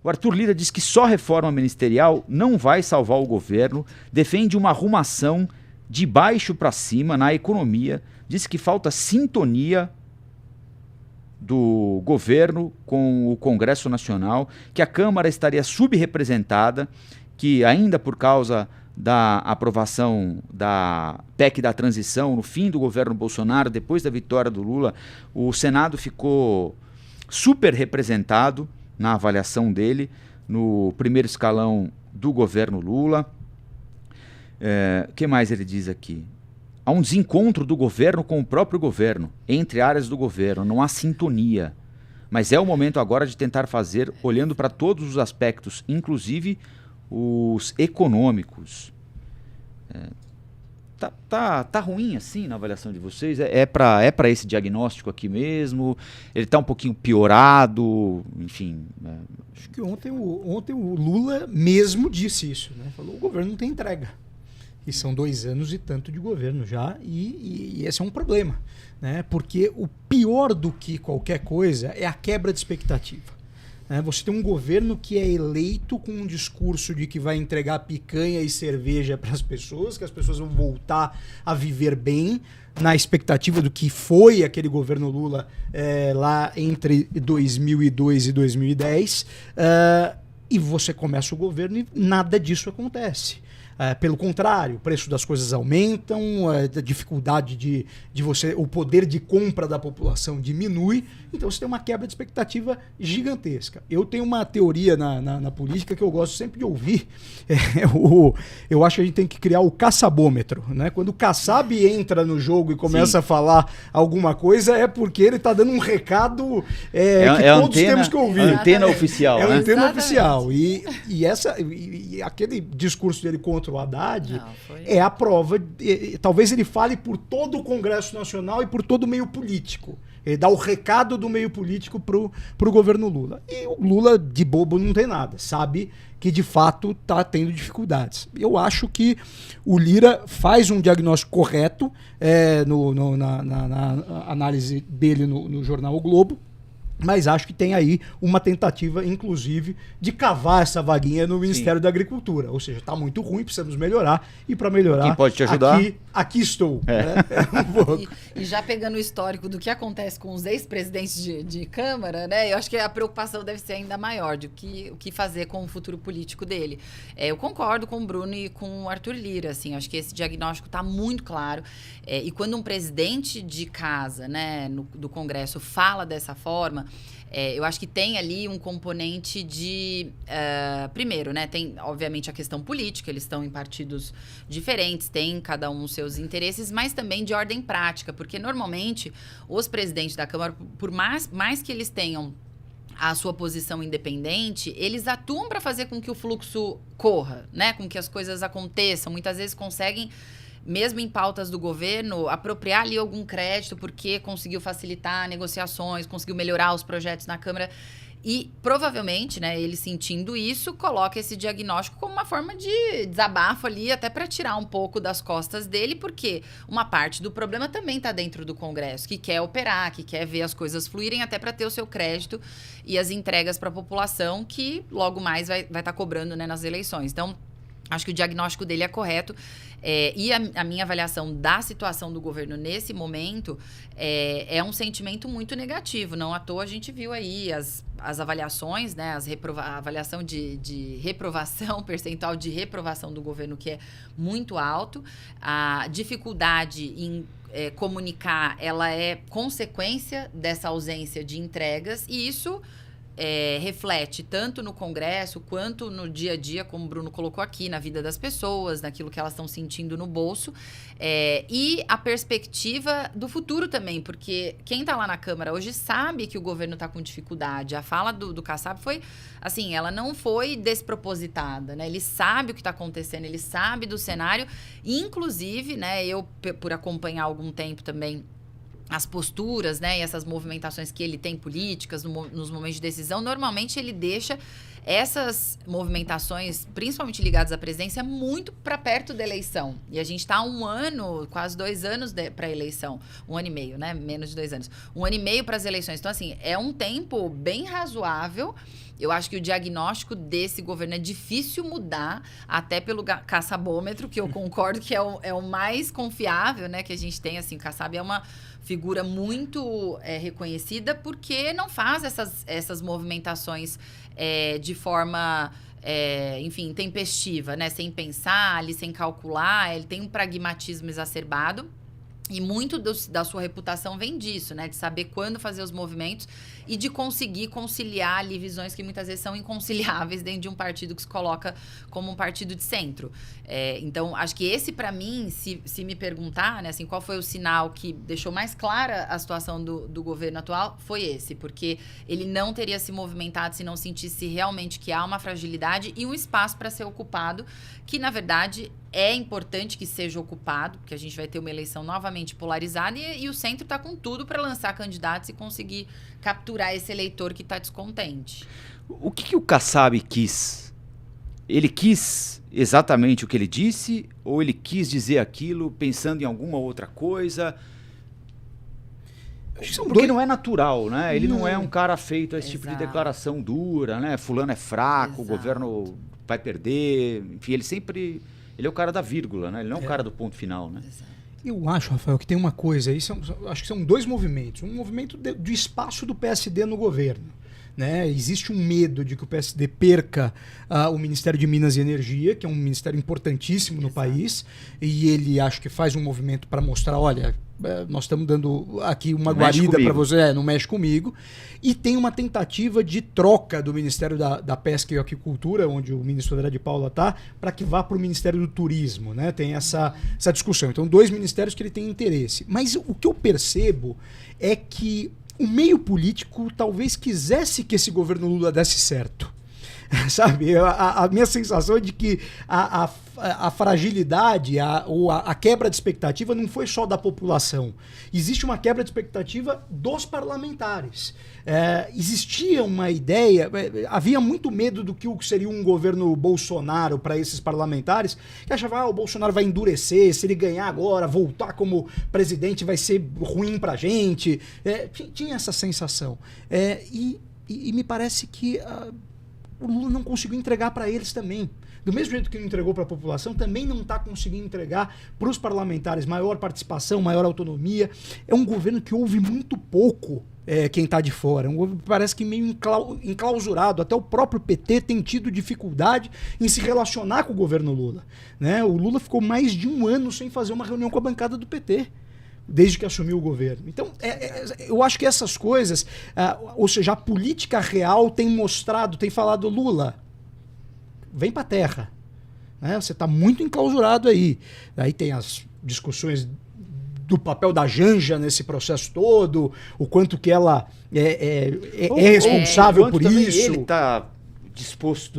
O Arthur Lira diz que só reforma ministerial não vai salvar o governo, defende uma arrumação de baixo para cima na economia, diz que falta sintonia do governo com o Congresso Nacional, que a Câmara estaria subrepresentada, que ainda por causa da aprovação da PEC da transição no fim do governo Bolsonaro, depois da vitória do Lula, o Senado ficou super representado na avaliação dele, no primeiro escalão do governo Lula. O que mais ele diz aqui? Há um desencontro do governo com o próprio governo, entre áreas do governo, não há sintonia. Mas é o momento agora de tentar fazer, olhando para todos os aspectos, inclusive os econômicos. Tá ruim assim na avaliação de vocês? É para esse diagnóstico aqui mesmo? Ele está um pouquinho piorado? Enfim. Acho que ontem o Lula mesmo disse isso, né? Falou: o governo não tem entrega. E são 2 anos e tanto de governo já, e esse é um problema, né? Porque o pior do que qualquer coisa é a quebra de expectativa. Você tem um governo que é eleito com um discurso de que vai entregar picanha e cerveja para as pessoas, que as pessoas vão voltar a viver bem, na expectativa do que foi aquele governo Lula lá entre 2002 e 2010, e você começa o governo e nada disso acontece. Pelo contrário, o preço das coisas aumentam, a dificuldade de você, o poder de compra da população diminui, então você tem uma quebra de expectativa gigantesca. Eu tenho uma teoria na política que eu gosto sempre de ouvir. Eu acho que a gente tem que criar o caçabômetro, né? Quando o Kassab entra no jogo e começa a falar alguma coisa, é porque ele está dando um recado que todos temos que ouvir. É a antena oficial, né? É a antena oficial. E aquele discurso dele contra o Haddad é a prova. Talvez ele fale por todo o Congresso Nacional e por todo o meio político. Ele dá o recado do meio político pro governo Lula. E o Lula, de bobo, não tem nada. Sabe que, de fato, está tendo dificuldades. Eu acho que o Lira faz um diagnóstico correto na análise dele no jornal O Globo. Mas acho que tem aí uma tentativa, inclusive, de cavar essa vaguinha no Ministério da Agricultura. Ou seja, está muito ruim, precisamos melhorar. E para melhorar, quem pode te ajudar? Aqui estou. Né? E já pegando o histórico do que acontece com os ex-presidentes de Câmara, né? Eu acho que a preocupação deve ser ainda maior de o que fazer com o futuro político dele. Eu concordo com o Bruno e com o Arthur Lira. Assim, acho que esse diagnóstico está muito claro. E quando um presidente de casa, né, do Congresso fala dessa forma, eu acho que tem ali um componente de... primeiro, né, tem obviamente a questão política, eles estão em partidos diferentes, tem cada um os seus interesses, mas também de ordem prática, porque normalmente os presidentes da Câmara, por mais que eles tenham a sua posição independente, eles atuam para fazer com que o fluxo corra, né, com que as coisas aconteçam, muitas vezes conseguem, mesmo em pautas do governo, apropriar ali algum crédito porque conseguiu facilitar negociações, conseguiu melhorar os projetos na Câmara. E, provavelmente, né, ele sentindo isso, coloca esse diagnóstico como uma forma de desabafo ali, até para tirar um pouco das costas dele, porque uma parte do problema também está dentro do Congresso, que quer operar, que quer ver as coisas fluírem, até para ter o seu crédito e as entregas para a população, que logo mais vai estar cobrando, né, nas eleições. Então, acho que o diagnóstico dele é correto. E a minha avaliação da situação do governo nesse momento é um sentimento muito negativo. Não à toa a gente viu aí as avaliações, né, a avaliação de reprovação, percentual de reprovação do governo, que é muito alto. A dificuldade em comunicar, ela é consequência dessa ausência de entregas, e isso reflete tanto no Congresso quanto no dia a dia, como o Bruno colocou aqui, na vida das pessoas, naquilo que elas estão sentindo no bolso, e a perspectiva do futuro também, porque quem está lá na Câmara hoje sabe que o governo está com dificuldade. A fala do Kassab foi, assim, ela não foi despropositada, né? Ele sabe o que está acontecendo, ele sabe do cenário, inclusive, né, eu, por acompanhar há algum tempo também as posturas, né, e essas movimentações que ele tem políticas nos momentos de decisão, normalmente ele deixa essas movimentações, principalmente ligadas à presidência, muito para perto da eleição. E a gente está há 1 ano, quase 2 anos para a eleição. 1 ano e meio, né? Menos de 2 anos. 1 ano e meio para as eleições. Então, assim, é um tempo bem razoável eu acho que o diagnóstico desse governo é difícil mudar, até pelo caçabômetro, que eu concordo que é o mais confiável, né, que a gente tem. Assim, o Kassab é uma figura muito reconhecida porque não faz essas movimentações de forma, enfim, tempestiva, né, sem pensar, ali, sem calcular. Ele tem um pragmatismo exacerbado. E muito da sua reputação vem disso, né? De saber quando fazer os movimentos e de conseguir conciliar ali visões que muitas vezes são inconciliáveis dentro de um partido que se coloca como um partido de centro. Então, acho que esse, para mim, se me perguntar, né, assim, qual foi o sinal que deixou mais clara a situação do governo atual, foi esse. Porque ele não teria se movimentado se não sentisse realmente que há uma fragilidade e um espaço para ser ocupado, que, na verdade, é importante que seja ocupado, porque a gente vai ter uma eleição novamente polarizada e o centro está com tudo para lançar candidatos e conseguir capturar esse eleitor que está descontente. O que o Kassab quis? Ele quis exatamente o que ele disse ou ele quis dizer aquilo pensando em alguma outra coisa? Porque não é natural, né? Ele não é um cara feito a esse tipo de declaração dura, né? Fulano é fraco, o governo vai perder, enfim, ele é o cara da vírgula, né? Ele não é o cara do ponto final, né? Eu acho, Rafael, que tem uma coisa aí, acho que são dois movimentos. Um movimento do espaço do PSD no governo, né? Existe um medo de que o PSD perca o Ministério de Minas e Energia, que é um ministério importantíssimo no país, e ele acho que faz um movimento para mostrar, olha, nós estamos dando aqui uma guarida para você, não mexe comigo. E tem uma tentativa de troca do Ministério da Pesca e Aquicultura, onde o ministro André de Paula está, para que vá para o Ministério do Turismo, né? Tem essa discussão. Então, dois ministérios que ele tem interesse. Mas o que eu percebo é que o meio político talvez quisesse que esse governo Lula desse certo. Sabe, a minha sensação é de que a fragilidade ou a quebra de expectativa não foi só da população. Existe uma quebra de expectativa dos parlamentares. Existia uma ideia, havia muito medo do que seria um governo Bolsonaro para esses parlamentares, que achavam o Bolsonaro vai endurecer, se ele ganhar agora, voltar como presidente vai ser ruim para a gente. Tinha essa sensação. E me parece que o Lula não conseguiu entregar para eles também. Do mesmo jeito que não entregou para a população, também não está conseguindo entregar para os parlamentares maior participação, maior autonomia. É um governo que ouve muito pouco quem está de fora. Um governo que parece que meio enclausurado. Até o próprio PT tem tido dificuldade em se relacionar com o governo Lula, né? O Lula ficou mais de um ano sem fazer uma reunião com a bancada do PT. Desde que assumiu o governo. Então, eu acho que essas coisas, ou seja, a política real tem mostrado, tem falado, Lula, vem pra terra. Né? Você está muito enclausurado aí. Aí tem as discussões do papel da Janja nesse processo todo, o quanto que ela é responsável por isso. Ele está disposto,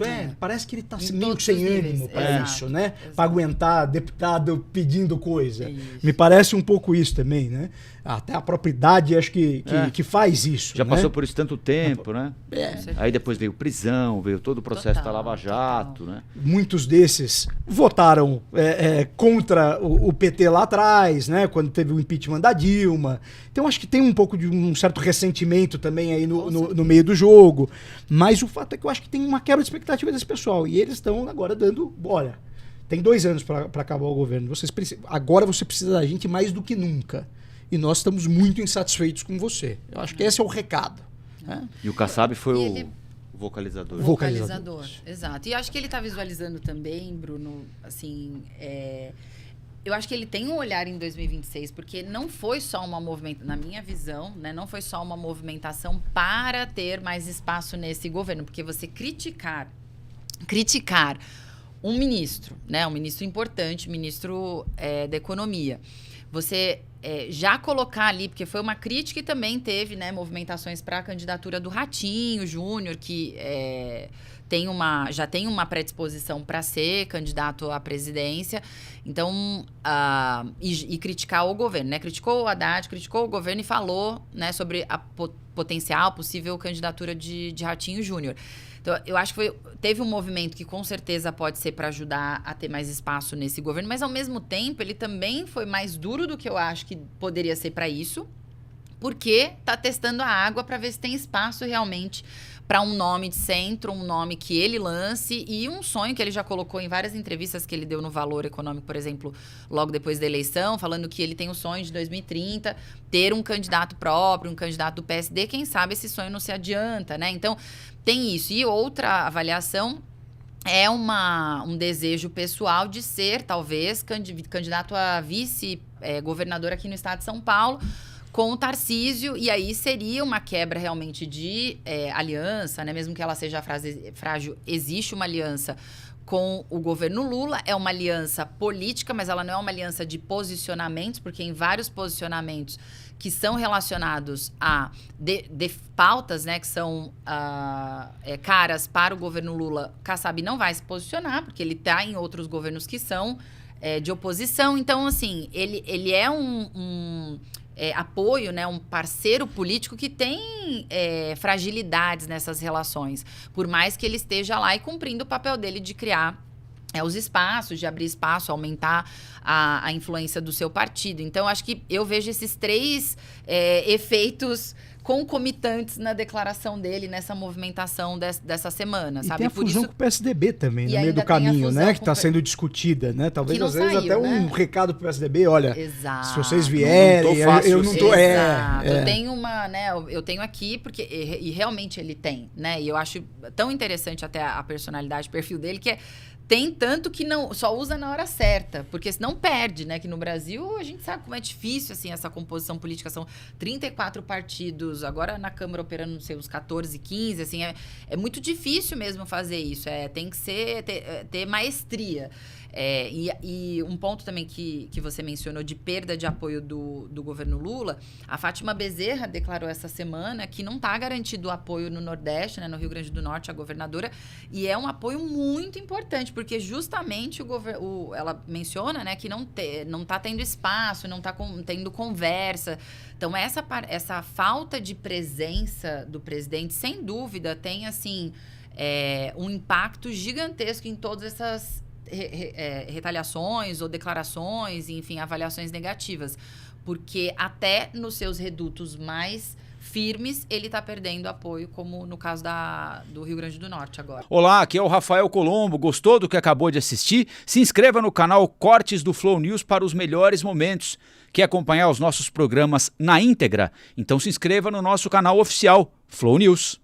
né? Parece que ele está meio sem ânimo para isso, né? Para aguentar deputado pedindo coisa. Me parece um pouco isso também, né? Até a própria idade acho que faz isso. Já passou por isso tanto tempo, né? Aí depois veio prisão, veio todo o processo da Lava Jato, né? Muitos desses votaram contra o PT lá atrás, né? Quando teve o impeachment da Dilma. Então acho que tem um pouco de um certo ressentimento também aí no meio do jogo. Mas o fato é que eu acho que tem uma quebra de expectativa desse pessoal. E eles estão agora dando, olha, tem 2 anos para acabar o governo. Agora você precisa da gente mais do que nunca. E nós estamos muito insatisfeitos com você. Eu acho que esse é o recado. Né? E o Kassab foi o vocalizador. Vocalizador, exato. E acho que ele está visualizando também, Bruno, assim, eu acho que ele tem um olhar em 2026, porque não foi só uma movimentação, na minha visão, né, não foi só uma movimentação para ter mais espaço nesse governo, porque você criticar um ministro, né, um ministro importante, ministro da Economia, você já colocar ali, porque foi uma crítica e também teve, né, movimentações para a candidatura do Ratinho Júnior, que já tem uma predisposição para ser candidato à presidência. Então, e criticar o governo, né? Criticou o Haddad, criticou o governo e falou, né, sobre a potencial, possível candidatura de Ratinho Júnior. Então, eu acho que teve um movimento que com certeza pode ser para ajudar a ter mais espaço nesse governo, mas ao mesmo tempo ele também foi mais duro do que eu acho que poderia ser para isso, porque está testando a água para ver se tem espaço realmente para um nome de centro, um nome que ele lance e um sonho que ele já colocou em várias entrevistas que ele deu no Valor Econômico, por exemplo, logo depois da eleição, falando que ele tem o sonho de 2030 ter um candidato próprio, um candidato do PSD, quem sabe esse sonho não se adianta, né? Então, tem isso. E outra avaliação é um desejo pessoal de ser, talvez, candidato a vice-governador aqui no estado de São Paulo, com o Tarcísio, e aí seria uma quebra realmente de aliança, né? Mesmo que ela seja frágil, existe uma aliança com o governo Lula, é uma aliança política, mas ela não é uma aliança de posicionamentos, porque em vários posicionamentos que são relacionados a pautas, né, que são caras para o governo Lula, Kassab não vai se posicionar, porque ele está em outros governos que são de oposição. Então, assim, ele é um apoio, né, um parceiro político que tem fragilidades nessas relações, por mais que ele esteja lá e cumprindo o papel dele de criar os espaços, de abrir espaço, aumentar a influência do seu partido. Então, acho que eu vejo esses 3 efeitos concomitantes na declaração dele, nessa movimentação dessa semana, sabe? E tem a fusão com o PSDB também, no meio do caminho, né? Que está sendo discutida, né? Talvez, às vezes, até um recado para o PSDB, olha, se vocês vierem, eu não tô... Eu tenho eu tenho aqui, porque e realmente ele tem, né? E eu acho tão interessante até a personalidade, o perfil dele, que tem tanto que não só usa na hora certa, porque senão perde, né? Que no Brasil a gente sabe como é difícil, assim, essa composição política. São 34 partidos, agora na Câmara operando, não sei, uns 14, 15, assim, é muito difícil mesmo fazer isso. Tem que ter maestria. E um ponto também que você mencionou de perda de apoio do governo Lula, a Fátima Bezerra declarou essa semana que não está garantido o apoio no Nordeste, né, no Rio Grande do Norte, a governadora, e é um apoio muito importante, porque justamente ela menciona, né, que não está tendo espaço, não está tendo conversa. Então, essa falta de presença do presidente, sem dúvida, tem, assim, um impacto gigantesco em todas essas retaliações ou declarações, enfim, avaliações negativas, porque até nos seus redutos mais firmes, ele está perdendo apoio, como no caso do Rio Grande do Norte agora. Olá, aqui é o Rafael Colombo. Gostou do que acabou de assistir? Se inscreva no canal Cortes do Flow News para os melhores momentos. Quer acompanhar os nossos programas na íntegra? Então se inscreva no nosso canal oficial Flow News.